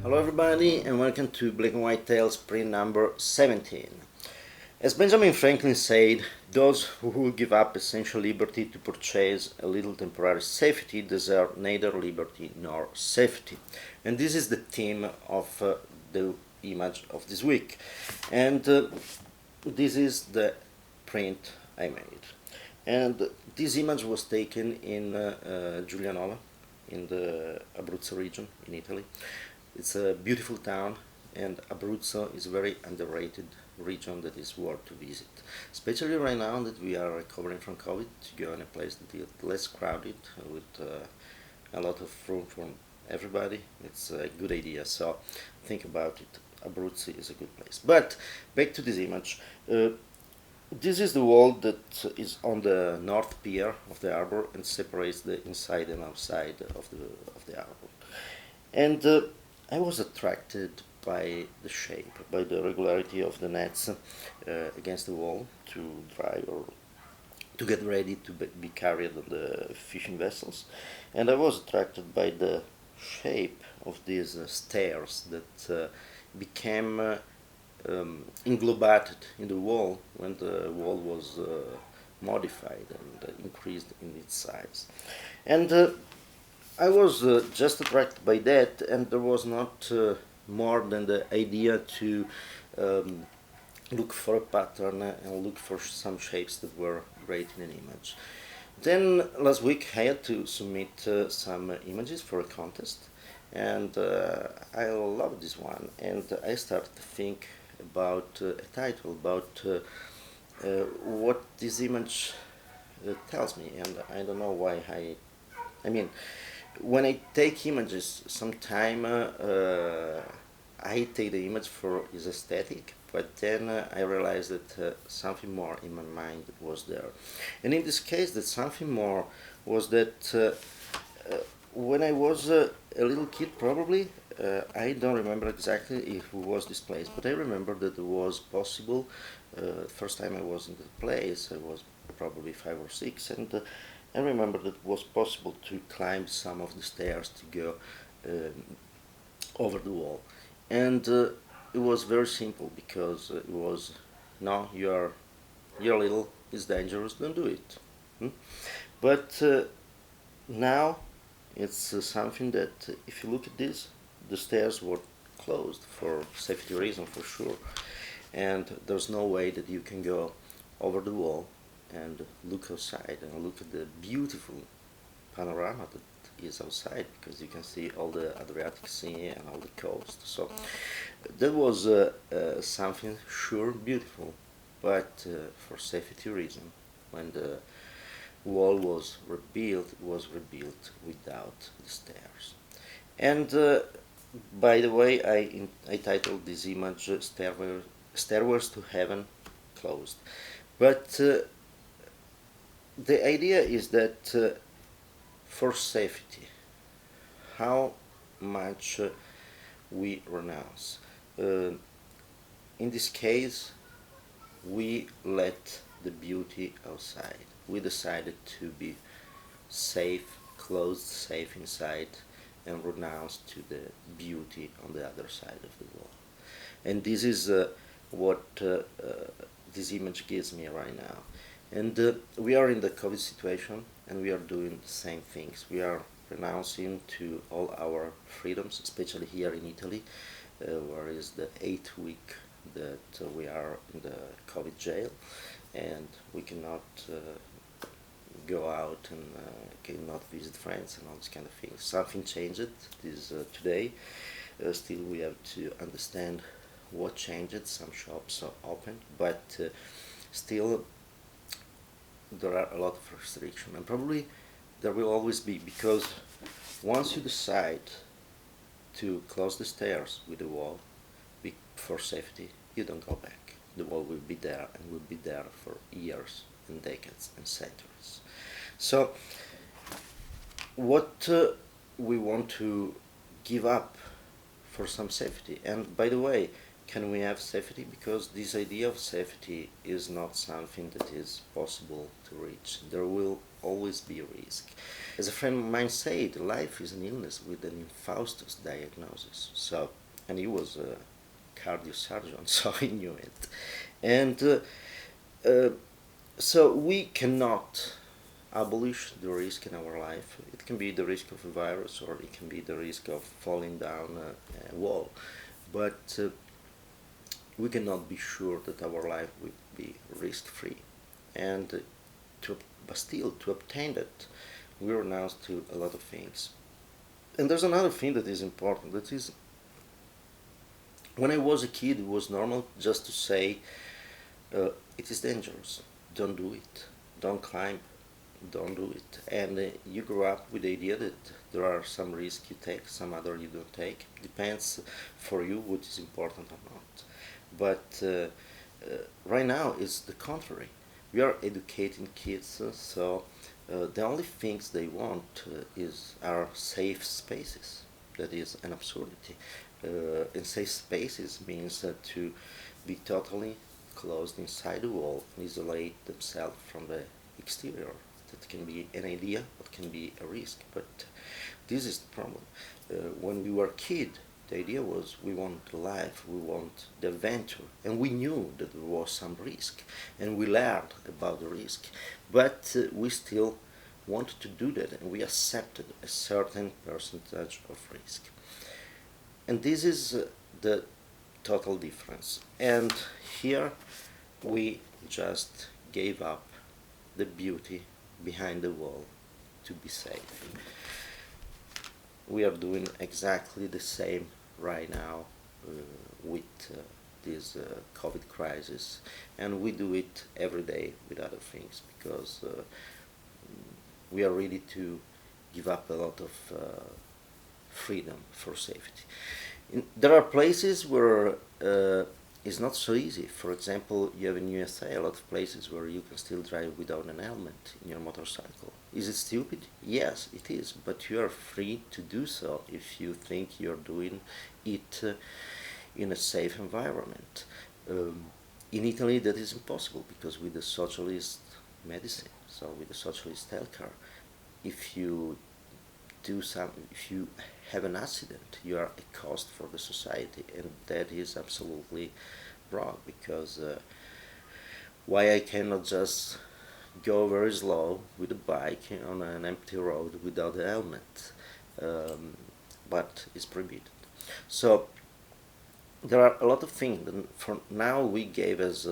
Hello everybody and welcome to Bleack&White Tales print number 17. As Benjamin Franklin said, those who will give up essential liberty to purchase a little temporary safety deserve neither liberty nor safety. And this is the theme of the image of this week. And this is the print I made. And this image was taken in Giulianola, in the Abruzzo region in Italy. It's a beautiful town, and Abruzzo is a very underrated region that is worth to visit, especially right now that we are recovering from COVID, to go in a place that is less crowded with a lot of room for everybody. It's a good idea, so think about it. Abruzzo is a good place. But back to this image. This is the wall that is on the north pier of the harbor and separates the inside and outside of the harbor. And I was attracted by the shape, by the regularity of the nets against the wall to dry or to get ready to be carried on the fishing vessels. And I was attracted by the shape of these stairs that became englobated in the wall when the wall was modified and increased in its size. And I was just attracted by that, and there was not more than the idea to look for a pattern and look for some shapes that were great in an image. Then last week I had to submit some images for a contest, and I loved this one, and I started to think about a title, about what this image tells me, and I don't know why I mean, when I take images, sometime I take the image for its aesthetic, but then I realized that something more in my mind was there. And in this case, that something more was that when I was a little kid, probably, I don't remember exactly if it was this place, but I remember that it was possible. First time I was in the place, I was probably 5 or 6, and I remember that it was possible to climb some of the stairs to go over the wall. And it was very simple because it was, no, you're little, it's dangerous, don't do it. But now it's something that if you look at this, the stairs were closed for safety reason for sure, and there's no way that you can go over the wall and look outside and look at the beautiful panorama that is outside, because you can see all the Adriatic Sea and all the coast. So that was something sure beautiful, but for safety reason, when the wall was rebuilt, it was rebuilt without the stairs. And by the way, I titled this image Stairways to Heaven Closed. But the idea is that for safety, how much we renounce. In this case, we let the beauty outside. We decided to be safe, closed, safe inside, and renounce to the beauty on the other side of the wall. And this is what this image gives me right now. And we are in the COVID situation, and we are doing the same things. We are renouncing to all our freedoms, especially here in Italy, where is the 8th week that we are in the COVID jail, and we cannot go out and cannot visit friends and all this kind of things. Something changed this today. Still, we have to understand what changed. Some shops are open, but still there are a lot of restrictions, and probably there will always be, because once you decide to close the stairs with the wall for safety, you don't go back. The wall will be there, and will be there for years and decades and centuries. So what we want to give up for some safety, and by the way, can we have safety? Because this idea of safety is not something that is possible to reach. There will always be a risk. As a friend of mine said, life is an illness with an Faustus diagnosis. So, and he was a cardiosurgeon, so he knew it. And uh, so we cannot abolish the risk in our life. It can be the risk of a virus, or it can be the risk of falling down a wall. But we cannot be sure that our life will be risk-free. And but still, to obtain that, we renounce to a lot of things. And there's another thing that is important. That is, when I was a kid, it was normal just to say, it is dangerous, don't do it, don't climb, don't do it. And you grow up with the idea that there are some risks you take, some other you don't take. Depends for you what is important or not. But right now it's the contrary. We are educating kids, so the only things they want are safe spaces. That is an absurdity. And safe spaces means to be totally closed inside the wall and isolate themselves from the exterior. That can be an idea, but can be a risk. But this is the problem. When we were kids, the idea was we want life, we want the adventure, and we knew that there was some risk, and we learned about the risk. But we still wanted to do that, and we accepted a certain percentage of risk. And this is the total difference. And here we just gave up the beauty behind the wall to be safe. We are doing exactly the same right now with this COVID crisis, and we do it every day with other things because we are ready to give up a lot of freedom for safety. There are places where it's not so easy. For example, you have in USA a lot of places where you can still drive without an helmet in your motorcycle. Is it stupid? Yes, it is, but you are free to do so if you think you're doing it in a safe environment. In Italy that is impossible because with the socialist medicine, so with the socialist healthcare, if you if you have an accident, you are a cost for the society, and that is absolutely wrong. Because why I cannot just go very slow with a bike on an empty road without a helmet? But it's prohibited. So there are a lot of things that for now we gave as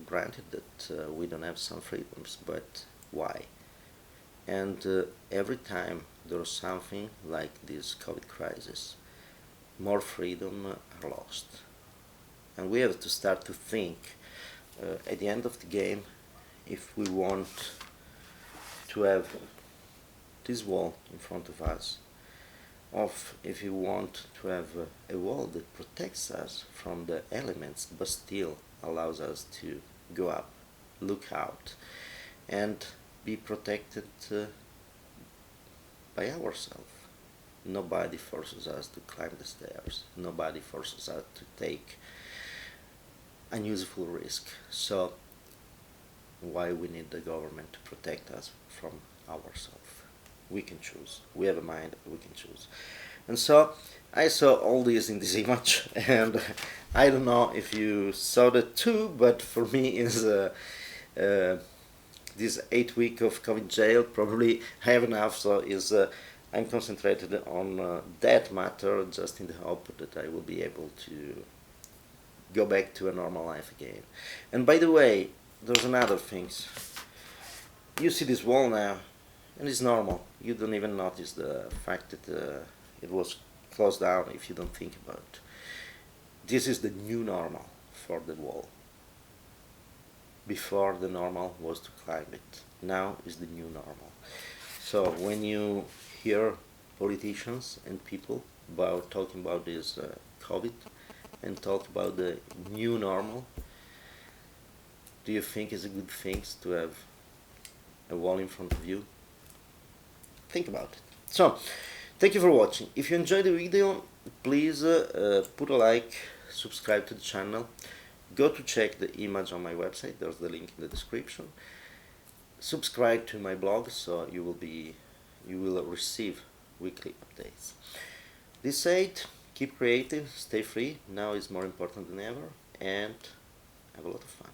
granted that we don't have some freedoms, but why? And every time there's something like this COVID crisis, more freedom are lost. And we have to start to think at the end of the game, if we want to have this wall in front of us, or if we want to have a wall that protects us from the elements but still allows us to go up, look out, and be protected by ourselves. Nobody forces us to climb the stairs. Nobody forces us to take unuseful risk. So why we need the government to protect us from ourselves? We can choose. We have a mind. We can choose. And so I saw all this in this image, and I don't know if you saw that too, but for me is this 8 week of COVID jail, probably I have enough, so is I'm concentrated on that matter, just in the hope that I will be able to go back to a normal life again. And by the way, there's another thing. You see this wall now, and it's normal. You don't even notice the fact that it was closed down if you don't think about it. This is the new normal for the wall. Before, the normal was to climb it. Now is the new normal. So when you hear politicians and people talking about this COVID and talk about the new normal, do you think it's a good thing to have a wall in front of you? Think about it. So, thank you for watching. If you enjoyed the video, please put a like, subscribe to the channel. Go to check the image on my website. There's the link in the description. Subscribe to my blog so you will receive weekly updates. This said, keep creative, stay free. Now is more important than ever, and have a lot of fun.